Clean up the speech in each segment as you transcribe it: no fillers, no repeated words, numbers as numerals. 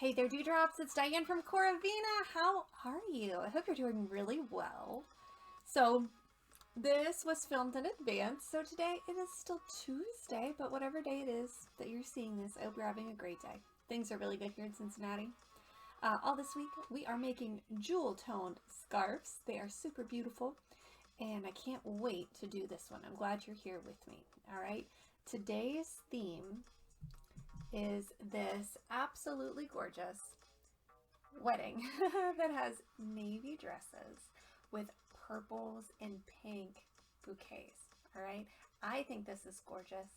Hey there, Dewdrops. It's Diane from CoraVina. How are you? I hope you're doing really well. So this was filmed in advance, so today it is still Tuesday, but whatever day it is that you're seeing this, I hope you're having a great day. Things are really good here in Cincinnati. All this week, we are making jewel-toned scarves. They are super beautiful, and I can't wait to do this one. I'm glad you're here with me. All right, today's theme is this absolutely gorgeous wedding that has navy dresses with purples and pink bouquets. All right, I think this is gorgeous.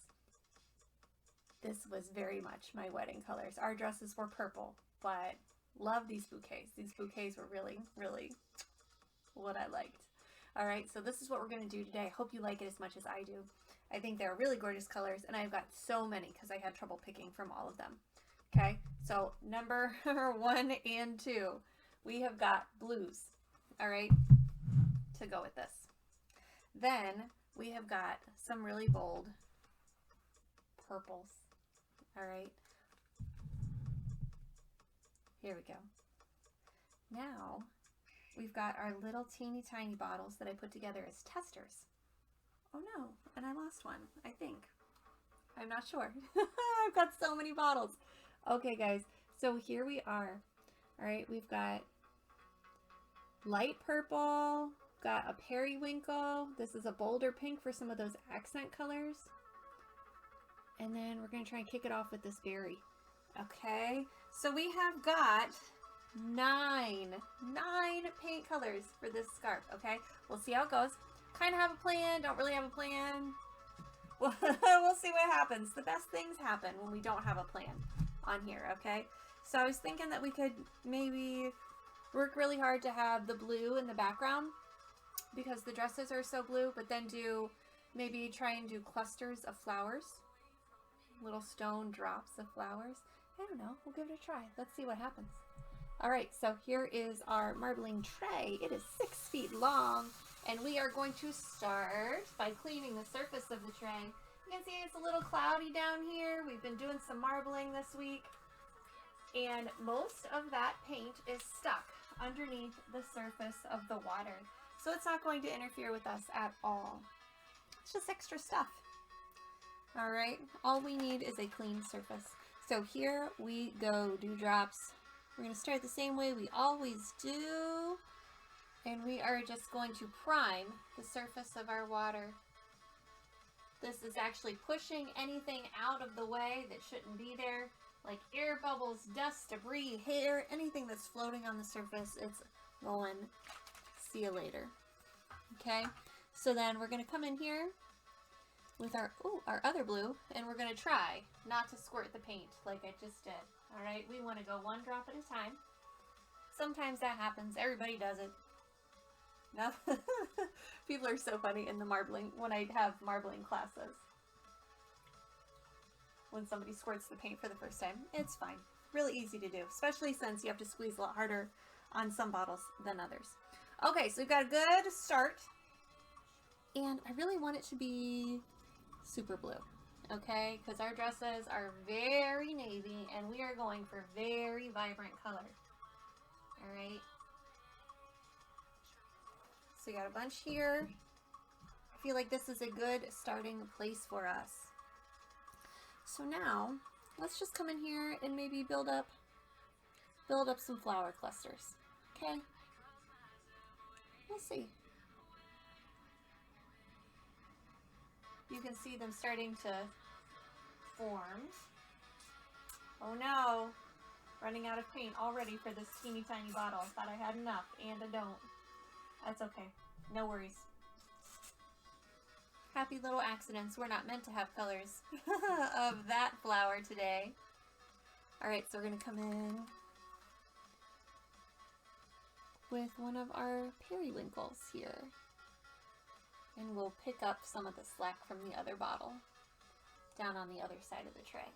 This was very much my wedding colors. Our dresses were purple, but love these bouquets. These bouquets were really, really what I liked. All right, so this is what we're going to do today. I hope you like it as much as I do. I think they're really gorgeous colors, and I've got so many because I had trouble picking from all of them. Okay, so number 1 and 2, we have got blues, all right, to go with this. Then we have got some really bold purples, all right. Here we go. Now we've got our little teeny tiny bottles that I put together as testers. Oh no, and I lost one, I think. I'm not sure. I've got so many bottles. Okay guys, so here we are. All right, we've got light purple, got a periwinkle. This is a bolder pink for some of those accent colors. And then we're gonna try and kick it off with this berry. Okay, so we have got nine paint colors for this scarf, okay? We'll see how it goes. Kind of have a plan, don't really have a plan. We'll see what happens. The best things happen when we don't have a plan on here, okay? So I was thinking that we could maybe work really hard to have the blue in the background because the dresses are so blue, but then maybe try and do clusters of flowers, little stone drops of flowers. I don't know, we'll give it a try. Let's see what happens. All right, so here is our marbling tray. It is 6 feet long. And we are going to start by cleaning the surface of the tray. You can see it's a little cloudy down here. We've been doing some marbling this week. And most of that paint is stuck underneath the surface of the water. So it's not going to interfere with us at all. It's just extra stuff. All right, all we need is a clean surface. So here we go, Dewdrops. We're gonna start the same way we always do. And we are just going to prime the surface of our water. This is actually pushing anything out of the way that shouldn't be there, like air bubbles, dust, debris, hair, anything that's floating on the surface, it's going. See you later. Okay, so then we're gonna come in here with our other blue, and we're gonna try not to squirt the paint like I just did. All right, we wanna go 1 drop at a time. Sometimes that happens, everybody does it. No, people are so funny in the marbling, when I have marbling classes. When somebody squirts the paint for the first time, it's fine. Really easy to do, especially since you have to squeeze a lot harder on some bottles than others. Okay, so we've got a good start. And I really want it to be super blue, okay? Because our dresses are very navy and we are going for very vibrant color. All right. So we got a bunch here. I feel like this is a good starting place for us. So now, let's just come in here and maybe build up some flower clusters. Okay? We'll see. You can see them starting to form. Oh no! Running out of paint already for this teeny tiny bottle. Thought I had enough, and I don't. That's okay. No worries. Happy little accidents. We're not meant to have colors of that flower today. Alright, so we're going to come in with one of our periwinkles here. And we'll pick up some of the slack from the other bottle down on the other side of the tray.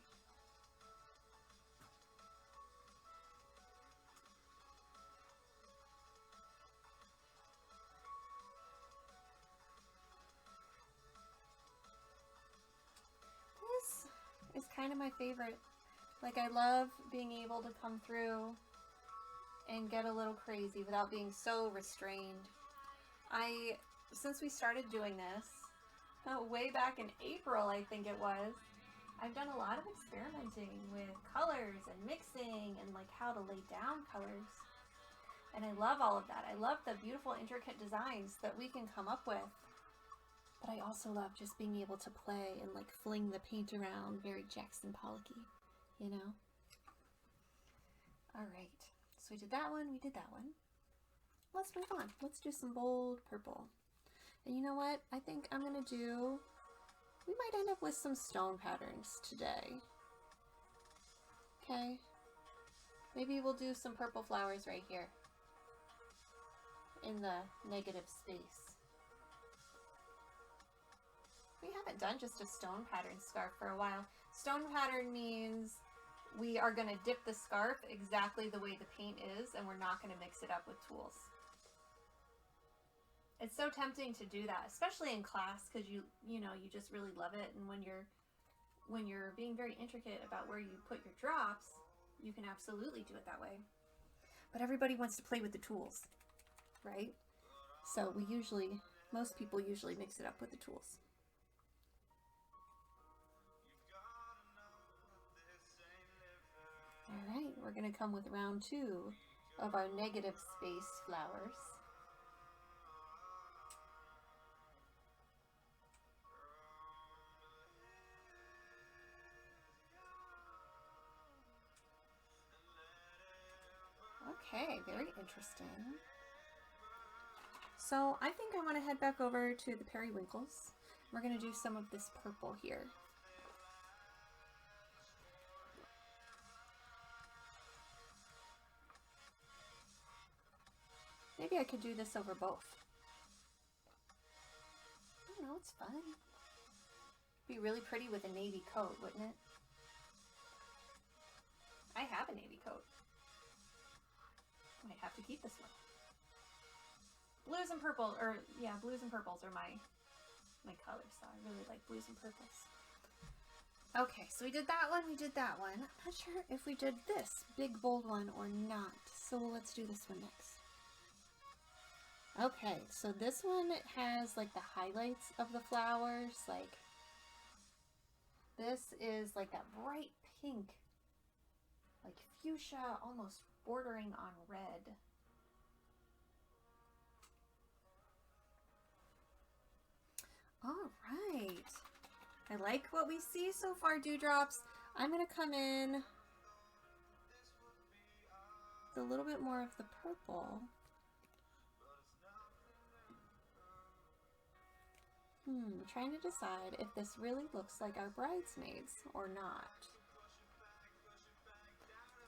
Is kind of my favorite Like, I love being able to come through and get a little crazy without being so restrained. Since we started doing this, way back in April, I think it was, I've done a lot of experimenting with colors and mixing and like how to lay down colors. And I love all of that. I love the beautiful, intricate designs that we can come up with. But I also love just being able to play and like fling the paint around very Jackson Pollocky, you know? All right, so we did that one, we did that one. Let's move on. Let's do some bold purple. And you know what? I think I'm gonna do, we might end up with some stone patterns today. Okay. Maybe we'll do some purple flowers right here in the negative space. We haven't done just a stone pattern scarf for a while. Stone pattern means we are going to dip the scarf exactly the way the paint is, and we're not going to mix it up with tools. It's so tempting to do that, especially in class, because you just really love it. And when you're being very intricate about where you put your drops, you can absolutely do it that way. But everybody wants to play with the tools, right? So most people usually mix it up with the tools. All right, we're going to come with round 2 of our negative space flowers. Okay, very interesting. So I think I want to head back over to the periwinkles. We're going to do some of this purple here. Maybe I could do this over both. I don't know, it's fun. It'd be really pretty with a navy coat, wouldn't it? I have a navy coat. I might have to keep this one. Blues and purple, blues and purples are my colors, so I really like blues and purples. Okay, so we did that one, we did that one. I'm not sure if we did this big bold one or not, so let's do this one next. Okay, so this one has like the highlights of the flowers, like this is like that bright pink, like fuchsia, almost bordering on red. All right, I like what we see so far, Dewdrops. I'm gonna come in with a little bit more of the purple. Trying to decide if this really looks like our bridesmaids or not.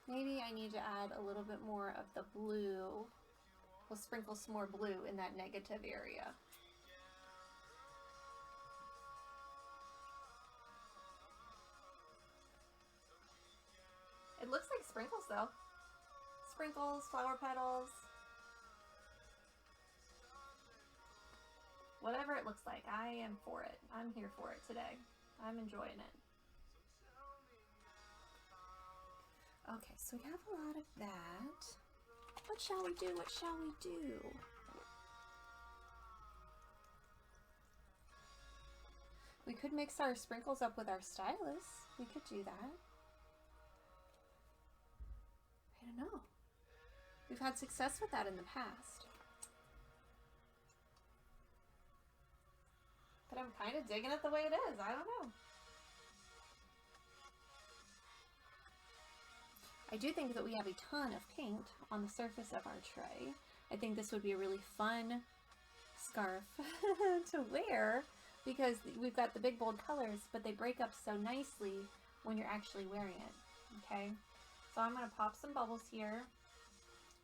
Maybe I need to add a little bit more of the blue. We'll sprinkle some more blue in that negative area. It looks like sprinkles though. Sprinkles, flower petals. Whatever it looks like, I am for it. I'm here for it today. I'm enjoying it. Okay, so we have a lot of that. What shall we do? What shall we do? We could mix our sprinkles up with our stylus. We could do that. I don't know. We've had success with that in the past. But I'm kind of digging it the way it is. I don't know. I do think that we have a ton of paint on the surface of our tray. I think this would be a really fun scarf to wear because we've got the big bold colors, but they break up so nicely when you're actually wearing it. Okay, so I'm going to pop some bubbles here.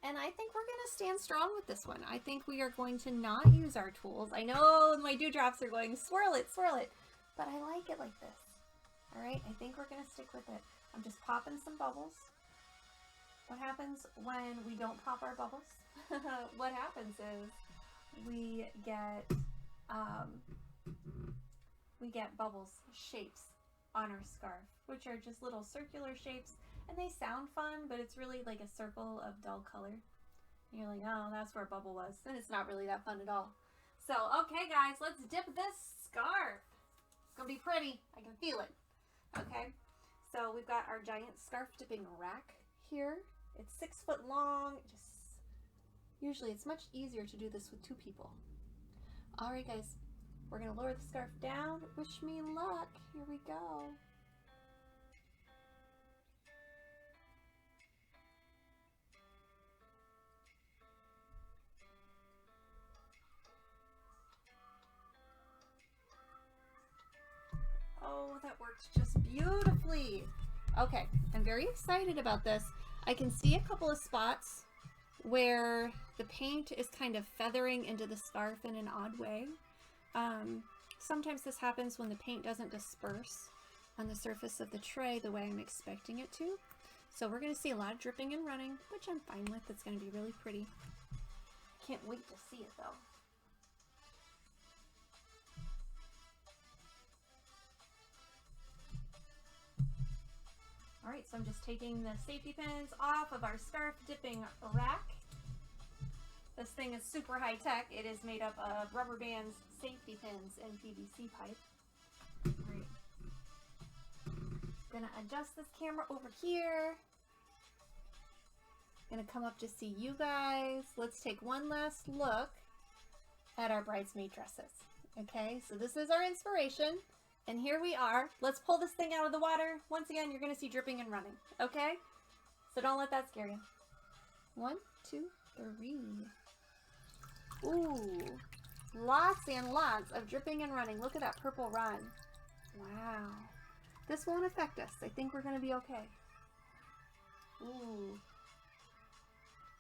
And I think we're going to stand strong with this one. I think we are going to not use our tools. I know my dewdrops are going, swirl it, but I like it like this. All right, I think we're going to stick with it. I'm just popping some bubbles. What happens when we don't pop our bubbles? What happens is we get bubbles, shapes on our scarf, which are just little circular shapes, and they sound fun, but it's really like a circle of dull color. And you're like, oh, that's where a bubble was, and it's not really that fun at all. So, okay guys, let's dip this scarf. It's gonna be pretty, I can feel it. Okay, so we've got our giant scarf dipping rack here. It's 6 foot long. Usually it's much easier to do this with 2 people. All right guys, we're gonna lower the scarf down. Wish me luck. Here we go. Oh, that works just beautifully. Okay, I'm very excited about this. I can see a couple of spots where the paint is kind of feathering into the scarf in an odd way. Sometimes this happens when the paint doesn't disperse on the surface of the tray the way I'm expecting it to. So we're going to see a lot of dripping and running, which I'm fine with. It's going to be really pretty. Can't wait to see it though. All right, so I'm just taking the safety pins off of our scarf dipping rack. This thing is super high tech. It is made up of rubber bands, safety pins, and PVC pipe. All right. Gonna adjust this camera over here. Gonna come up to see you guys. Let's take one last look at our bridesmaid dresses. Okay, so this is our inspiration. And here we are. Let's pull this thing out of the water. Once again, you're going to see dripping and running. Okay? So don't let that scare you. 1, 2, 3. Ooh. Lots and lots of dripping and running. Look at that purple run. Wow. This won't affect us. I think we're going to be okay. Ooh.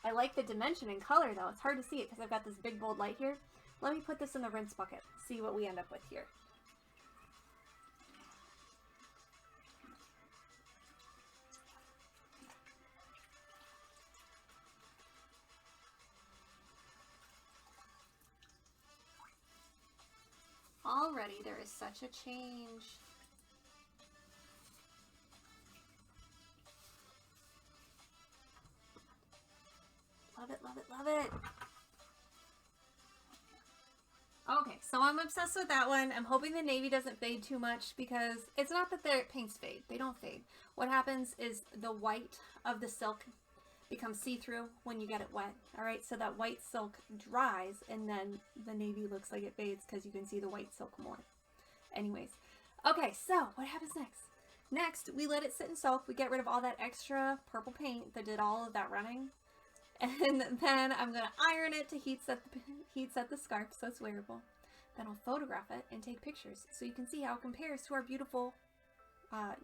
I like the dimension and color though. It's hard to see it because I've got this big bold light here. Let me put this in the rinse bucket. See what we end up with here. Already there is such a change. Love it, love it, love it. Okay, so I'm obsessed with that one. I'm hoping the navy doesn't fade too much because it's not that their paints fade. They don't fade. What happens is the white of the silk becomes see-through when you get it wet. All right, so that white silk dries and then the navy looks like it fades because you can see the white silk more. Anyways, okay, so what happens next? Next, we let it sit and soak. We get rid of all that extra purple paint that did all of that running. And then I'm going to iron it to heat set the scarf so it's wearable. Then I'll photograph it and take pictures so you can see how it compares to our beautiful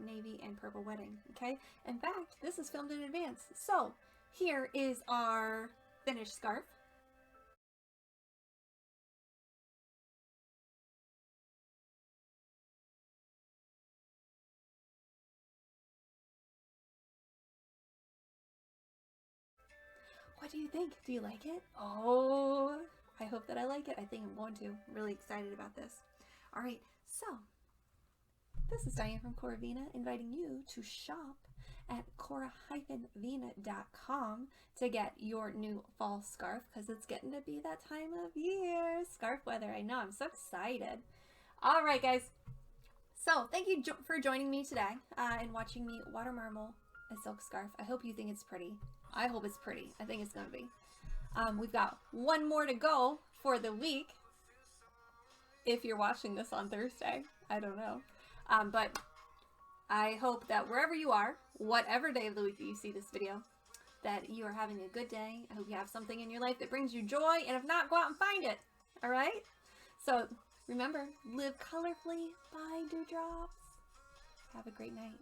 navy and purple wedding. Okay, in fact, this is filmed in advance. So here is our finished scarf. What do you think? Do you like it? Oh, I hope that I like it. I think I'm going to. I'm really excited about this. All right, so this is Diane from CoraVina inviting you to shop at cora-vina.com to get your new fall scarf because it's getting to be that time of year. Scarf weather. I know. I'm so excited. All right, guys. So thank you for joining me today and watching me water marble a silk scarf. I hope you think it's pretty. I hope it's pretty. I think it's going to be. We've got one more to go for the week. If you're watching this on Thursday, I don't know. But I hope that wherever you are, whatever day of the week that you see this video, that you are having a good day. I hope you have something in your life that brings you joy. And if not, go out and find it. All right? So remember, live colorfully by dewdrops. Have a great night.